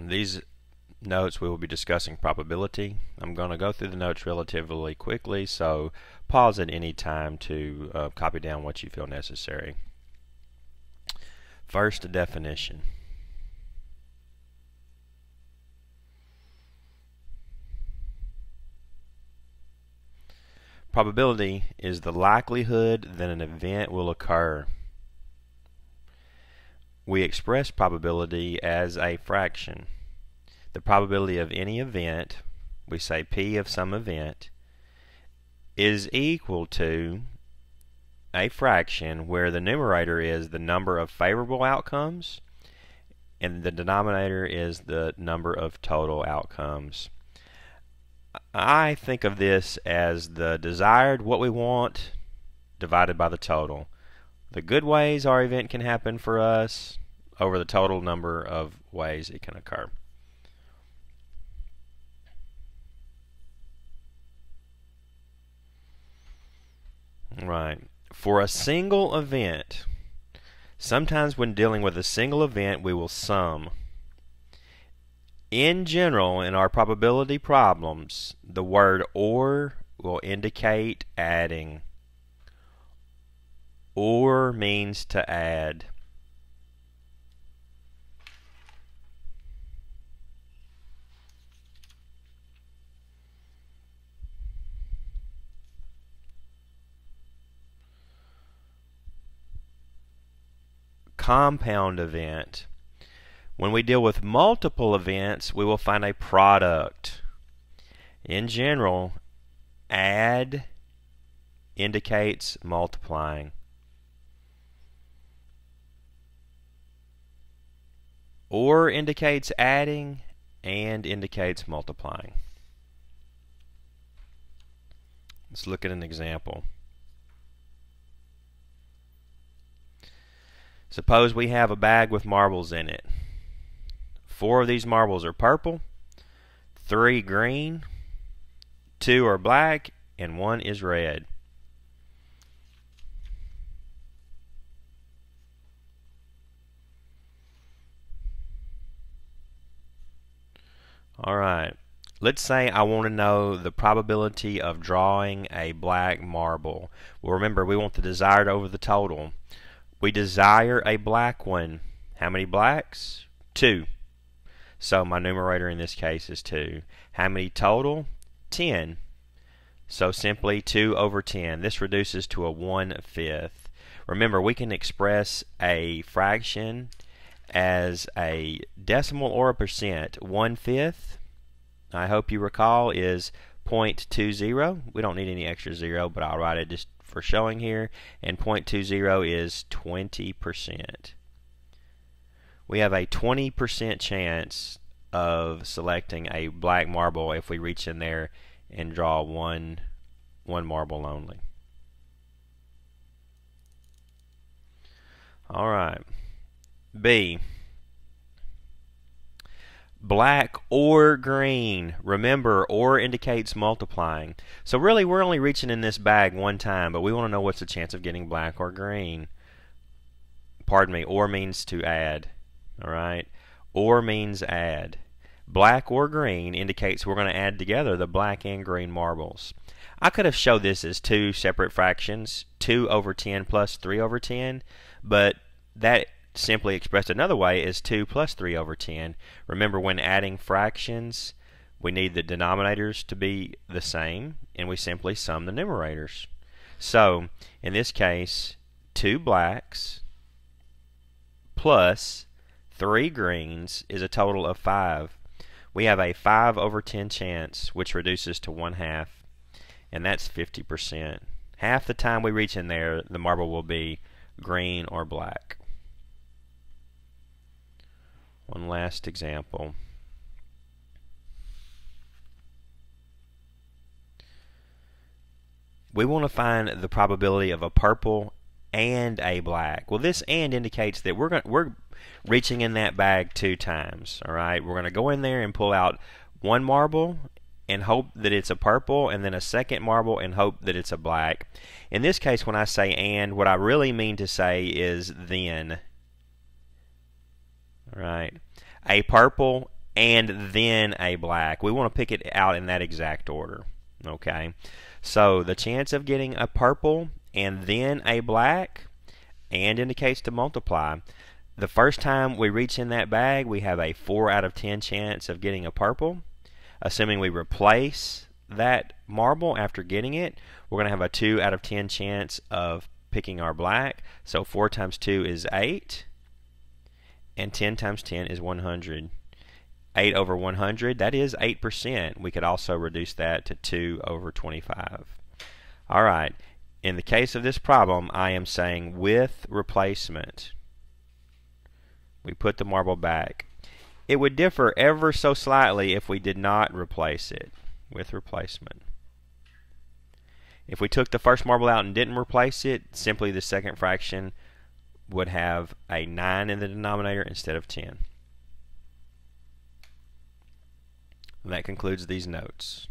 In these notes we will be discussing probability. I'm going to go through the notes relatively quickly, so pause at any time to copy down what you feel necessary. First, a definition. Probability is the likelihood that an event will occur. We express probability as a fraction. The probability of any event, we say P of some event, is equal to a fraction where the numerator is the number of favorable outcomes and the denominator is the number of total outcomes. I think of this as the desired, what we want, divided by the total. The good ways our event can happen for us over the total number of ways it can occur. Right. For a single event, sometimes when dealing with a single event, we will sum. In general, in our probability problems, the word or will indicate adding. Or means to add. Compound event. When we deal with multiple events, we will find a product. In general, add indicates multiplying. Or indicates adding and indicates multiplying. Let's look at an example. Suppose we have a bag with marbles in it. 4 of these marbles are purple, 3 green, 2 are black, and 1 is red. Alright, let's say I want to know the probability of drawing a black marble. Well, remember, we want the desired over the total. We desire a black one. How many blacks? 2. So my numerator in this case is 2. How many total? 10. So simply 2 over 10. This reduces to a 1/5. Remember, we can express a fraction as a decimal or a percent. 1/5, I hope you recall, is 0.20. We don't need any extra zero, but I'll write it just for showing here. And 0.20 is 20%. We have a 20% chance of selecting a black marble if we reach in there and draw one marble only. Alright. B. Black or green. Remember, or indicates multiplying. So really we're only reaching in this bag one time, but we want to know what's the chance of getting black or green. Pardon me, or means to add. Alright? Or means add. Black or green indicates we're going to add together the black and green marbles. I could have showed this as 2 separate fractions, 2 over 10 plus 3 over 10, but that simply expressed another way is 2 plus 3 over 10. Remember, when adding fractions, we need the denominators to be the same, and we simply sum the numerators. So, in this case, 2 blacks plus 3 greens is a total of 5. We have a 5 over 10 chance, which reduces to 1/2, and that's 50%. Half the time we reach in there, the marble will be green or black. One last example. We want to find the probability of a purple and a black. Well, this and indicates that we're reaching in that bag 2 times. All right, we're going to go in there and pull out 1 marble and hope that it's a purple, and then a second marble and hope that it's a black. In this case, when I say and, what I really mean to say is then. All right, a purple and then a black. We want to pick it out in that exact order. Okay, so the chance of getting a purple and then a black, and indicates to multiply. The first time we reach in that bag, we have a 4 out of 10 chance of getting a purple. Assuming we replace that marble after getting it, we're going to have a 2 out of 10 chance of picking our black. So 4 times 2 is 8, and 10 times 10 is 100. 8 over 100, that is 8%. We could also reduce that to 2 over 25. All right, in the case of this problem, I am saying with replacement, we put the marble back. It would differ ever so slightly if we did not replace it with replacement. If we took the first marble out and didn't replace it, simply the second fraction would have a 9 in the denominator instead of 10. And that concludes these notes.